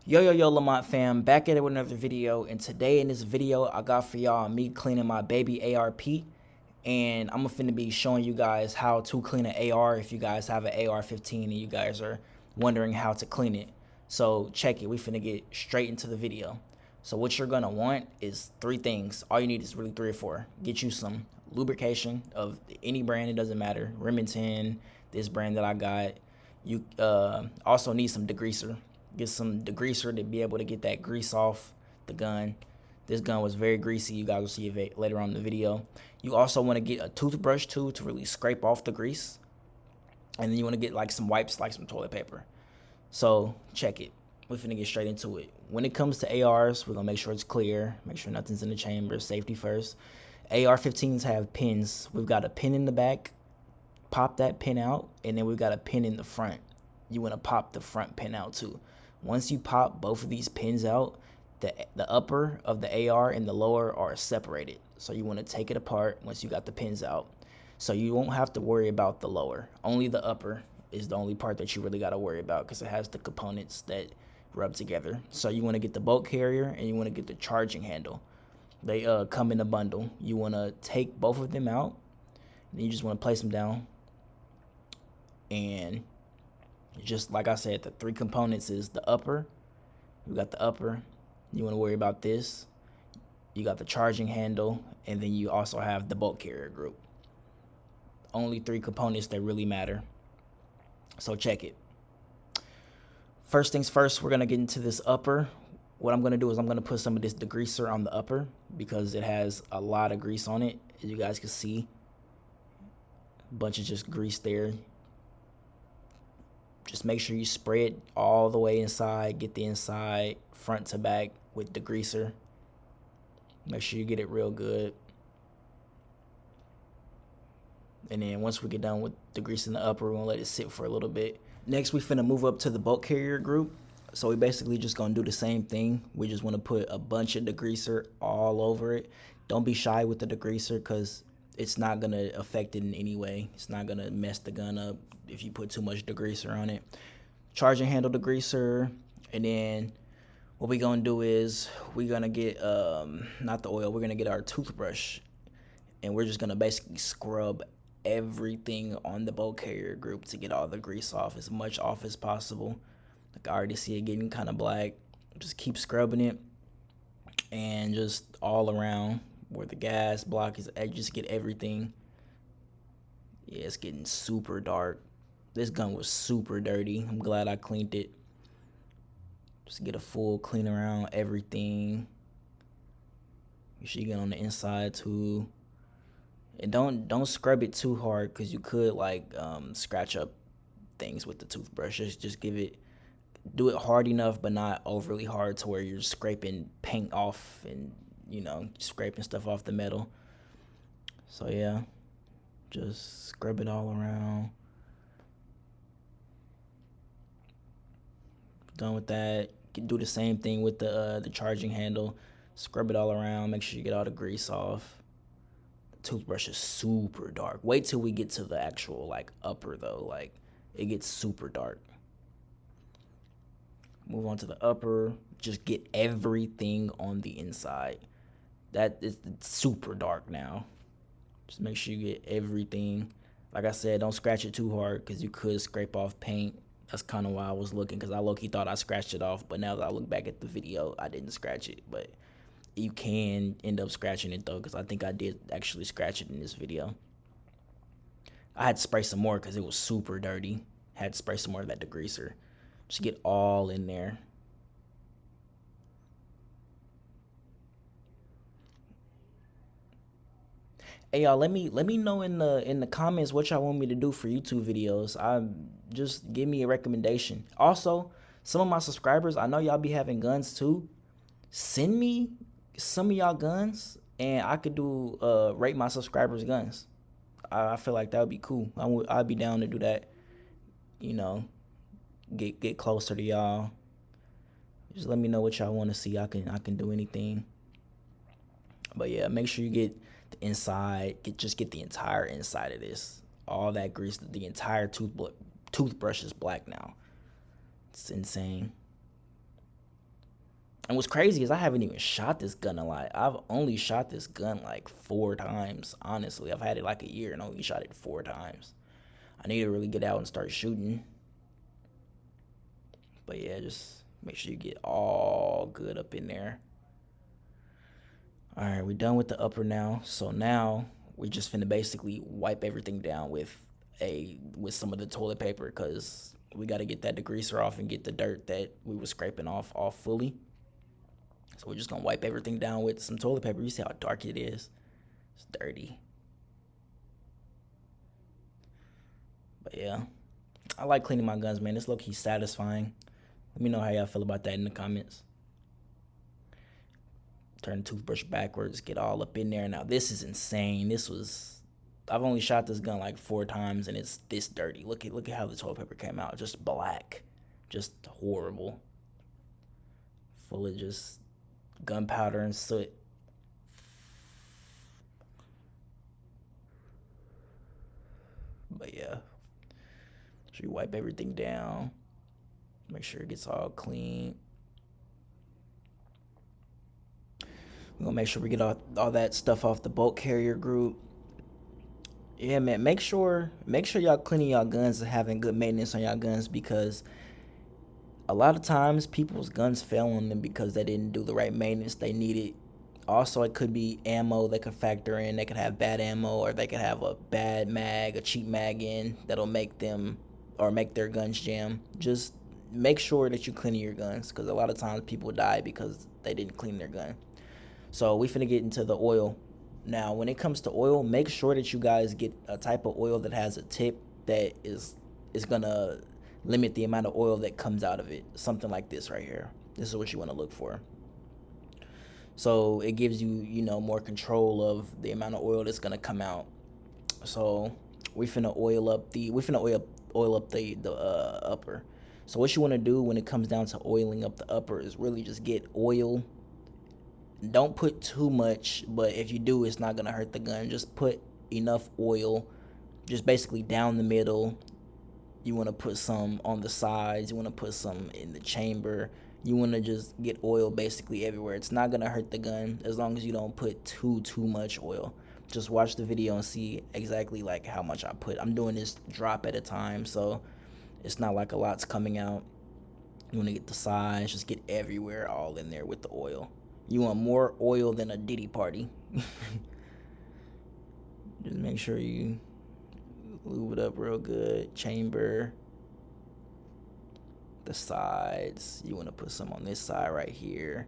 Yo, Lamont fam, back at it with another video, and today in this video, I got for y'all me cleaning my baby ARP, and I'm finna be showing you guys how to clean an AR if you guys have an AR-15 and you guys are wondering how to clean it. So check it, we finna get straight into the video. So what you're gonna want is three things. All you need is really three or four. Get you some lubrication of any brand, it doesn't matter. Remington, this brand that I got. You also need some degreaser. Get some degreaser to be able to get that grease off the gun. This gun was very greasy. You guys will see it later on in the video. You also want to get a toothbrush too to really scrape off the grease. And then you want to get like some wipes, like some toilet paper. So check it. We're finna get straight into it. When it comes to ARs, we're gonna make sure it's clear. Make sure nothing's in the chamber. Safety first. AR-15s have pins. We've got a pin in the back. Pop that pin out, and then we've got a pin in the front. You want to pop the front pin out too. Once you pop both of these pins out, the upper of the AR and the lower are separated. So you want to take it apart once you got the pins out. So you won't have to worry about the lower. Only the upper is the only part that you really got to worry about because it has the components that rub together. So you want to get the bolt carrier and you want to get the charging handle. They come in a bundle. You want to take both of them out. And you just want to place them down. And just like I said, the three components is the upper. You got the upper. You want to worry about this. You got the charging handle, and then you also have the bolt carrier group. Only three components that really matter. So check it. First things first, we're gonna get into this upper. What I'm gonna do is I'm gonna put some of this degreaser on the upper because it has a lot of grease on it. As you guys can see, a bunch of just grease there. Just make sure you spray it all the way inside. Get the inside front to back with degreaser. Make sure you get it real good. And then once we get done with degreasing the upper, we're gonna let it sit for a little bit. Next, we finna move up to the bolt carrier group. So we basically just gonna do the same thing. We just wanna put a bunch of degreaser all over it. Don't be shy with the degreaser because it's not gonna affect it in any way. It's not gonna mess the gun up if you put too much degreaser on it. Charging handle degreaser, and then what we gonna do is we're gonna get not the oil, we're gonna get our toothbrush, and we're just gonna basically scrub everything on the bolt carrier group to get all the grease off, as much off as possible. Like I already see it getting kind of black. Just keep scrubbing it, and just all around where the gas block is, I just get everything. Yeah, it's getting super dark. This gun was super dirty. I'm glad I cleaned it. Just get a full clean around everything. Make sure you get on the inside too. And don't scrub it too hard because you could like scratch up things with the toothbrush. Just do it hard enough but not overly hard to where you're scraping paint off and scraping stuff off the metal. So yeah, just scrub it all around. Done with that, do the same thing with the charging handle. Scrub it all around. Make sure you get all the grease off. The toothbrush is super dark. Wait till we get to the actual like upper though. Like it gets super dark. Move on to the upper. Just get everything on the inside. That is super dark now. Just make sure you get everything. Like I said, don't scratch it too hard because you could scrape off paint. That's kind of why I was looking, because I low-key thought I scratched it off, but now that I look back at the video, I didn't scratch it. But you can end up scratching it though, because I think I did actually scratch it in this video. I had to spray some more because it was super dirty. Had to spray some more of that degreaser. Just get all in there. Hey y'all, let me know in the comments what y'all want me to do for YouTube videos. Just give me a recommendation. Also, some of my subscribers, I know y'all be having guns too. Send me some of y'all guns and I could do rate my subscribers' guns. I feel like that would be cool. I'd be down to do that. Get closer to y'all. Just let me know what y'all want to see. I can do anything. But yeah, make sure you get the inside. Just get the entire inside of this. All that grease. The entire toothbrush is black now. It's insane. And what's crazy is I haven't even shot this gun a lot. I've only shot this gun like 4 times. Honestly, I've had it like a year and only shot it 4 times. I need to really get out and start shooting. But yeah, just make sure you get all good up in there. All right, we're done with the upper now. So now we just finna basically wipe everything down with some of the toilet paper, because we got to get that degreaser off and get the dirt that we were scraping off fully. So we're just gonna wipe everything down with some toilet paper. You see how dark it is? It's dirty. But yeah, I like cleaning my guns, man. It's low-key satisfying. Let me know how y'all feel about that in the comments. Turn the toothbrush backwards, get all up in there. Now this is insane. I've only shot this gun like 4 times and it's this dirty. Look at how the toilet paper came out. Just black. Just horrible. Full of just gunpowder and soot. But yeah, so you wipe everything down, make sure it gets all clean. We're gonna make sure we get all that stuff off the bolt carrier group. Yeah, man, make sure y'all cleaning y'all guns and having good maintenance on y'all guns, because a lot of times people's guns fail on them because they didn't do the right maintenance they needed. Also, it could be ammo that could factor in. They could have bad ammo, or they could have a bad mag, a cheap mag in that'll make their guns jam. Just make sure that you clean your guns, because a lot of times people die because they didn't clean their gun. So we finna get into the oil. Now, when it comes to oil, make sure that you guys get a type of oil that has a tip that is gonna limit the amount of oil that comes out of it. Something like this right here. This is what you want to look for. So it gives you, more control of the amount of oil that's gonna come out. So we finna oil up the upper. So what you want to do when it comes down to oiling up the upper is really just get oil. Don't put too much, but if you do, it's not gonna hurt the gun. Just put enough oil, just basically down the middle. You want to put some on the sides. You want to put some in the chamber. You want to just get oil basically everywhere. It's not gonna hurt the gun as long as you don't put too much oil. Just watch the video and see exactly like how much I put. I'm doing this drop at a time, so it's not like a lot's coming out. You want to get the sides, just get everywhere all in there with the oil. You want more oil than a Diddy party. Just make sure you lube it up real good. Chamber, the sides. You want to put some on this side right here.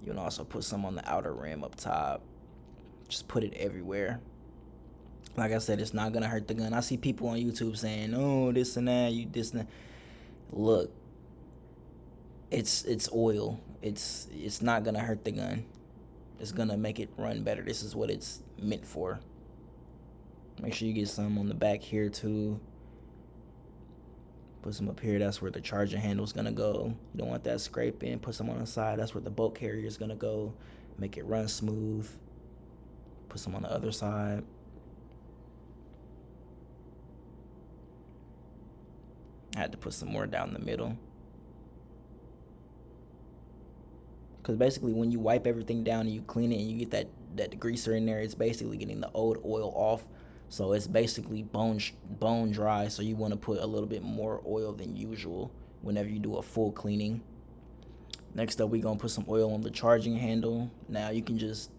You want to also put some on the outer rim up top. Just put it everywhere. Like I said, it's not gonna hurt the gun. I see people on YouTube saying, "Oh, this and that, you this and that." Look, it's oil. It's not gonna hurt the gun. It's gonna make it run better. This is what it's meant for. Make sure you get some on the back here too. Put some up here. That's where the charging handle is gonna go. You don't want that scraping. Put some on the side. That's where the bolt carrier is gonna go. Make it run smooth. Put some on the other side. I had to put some more down the middle. Because basically when you wipe everything down and you clean it and you get that degreaser in there, it's basically getting the old oil off. So it's basically bone dry. So you want to put a little bit more oil than usual whenever you do a full cleaning. Next up, we're going to put some oil on the charging handle. Now you can just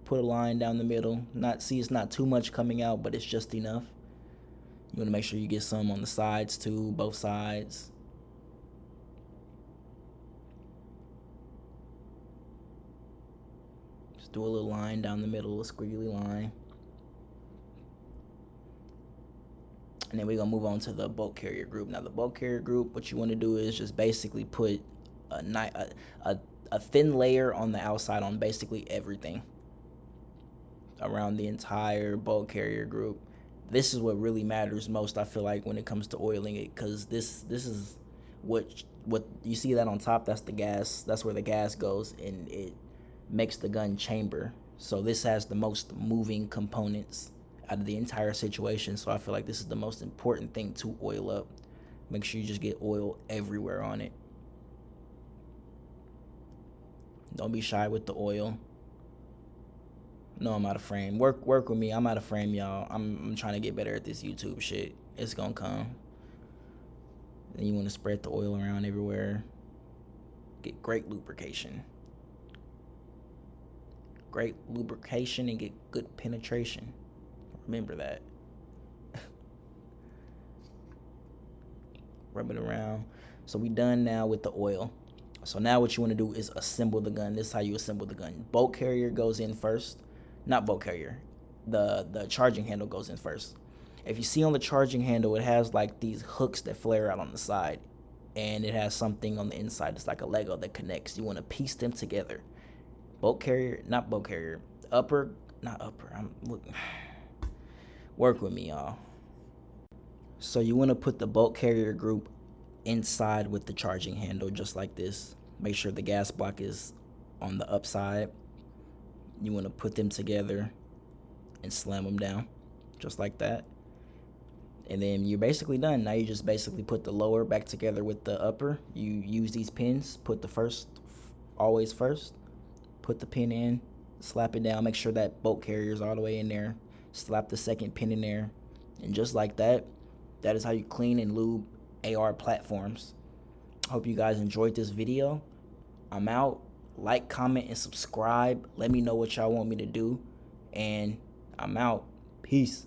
put a line down the middle. It's not too much coming out, but it's just enough. You want to make sure you get some on the sides too, both sides. Just do a little line down the middle, a squiggly line. And then we're going to move on to the bolt carrier group. Now the bolt carrier group, what you want to do is just basically put a thin layer on the outside on basically everything around the entire bolt carrier group. This is what really matters most, I feel like, when it comes to oiling it, because this is what you see that on top. That's the gas. That's where the gas goes, and it makes the gun chamber. So this has the most moving components out of the entire situation. So I feel like this is the most important thing to oil up. Make sure you just get oil everywhere on it. Don't be shy with the oil. No, I'm out of frame. Work with me. I'm out of frame, y'all. I'm trying to get better at this YouTube shit. It's gonna come. Then you want to spread the oil around everywhere. Get great lubrication. Great lubrication and get good penetration. Remember that. Rub it around. So we done now with the oil. So now what you want to do is assemble the gun. This is how you assemble the gun. Bolt carrier goes in first. Not bolt carrier. The charging handle goes in first. If you see on the charging handle, it has like these hooks that flare out on the side, and it has something on the inside. It's like a Lego that connects. You want to piece them together. Bolt carrier, not bolt carrier. Upper, not upper. Work with me, y'all. So you want to put the bolt carrier group inside with the charging handle, just like this. Make sure the gas block is on the upside. You want to put them together and slam them down, just like that. And then you're basically done. Now you just basically put the lower back together with the upper. You use these pins, put the first, always first. Put the pin in, slap it down, make sure that bolt carrier is all the way in there. Slap the second pin in there. And just like that, that is how you clean and lube AR platforms. Hope you guys enjoyed this video. I'm out. Like, comment, and subscribe. Let me know what y'all want me to do. And I'm out. Peace.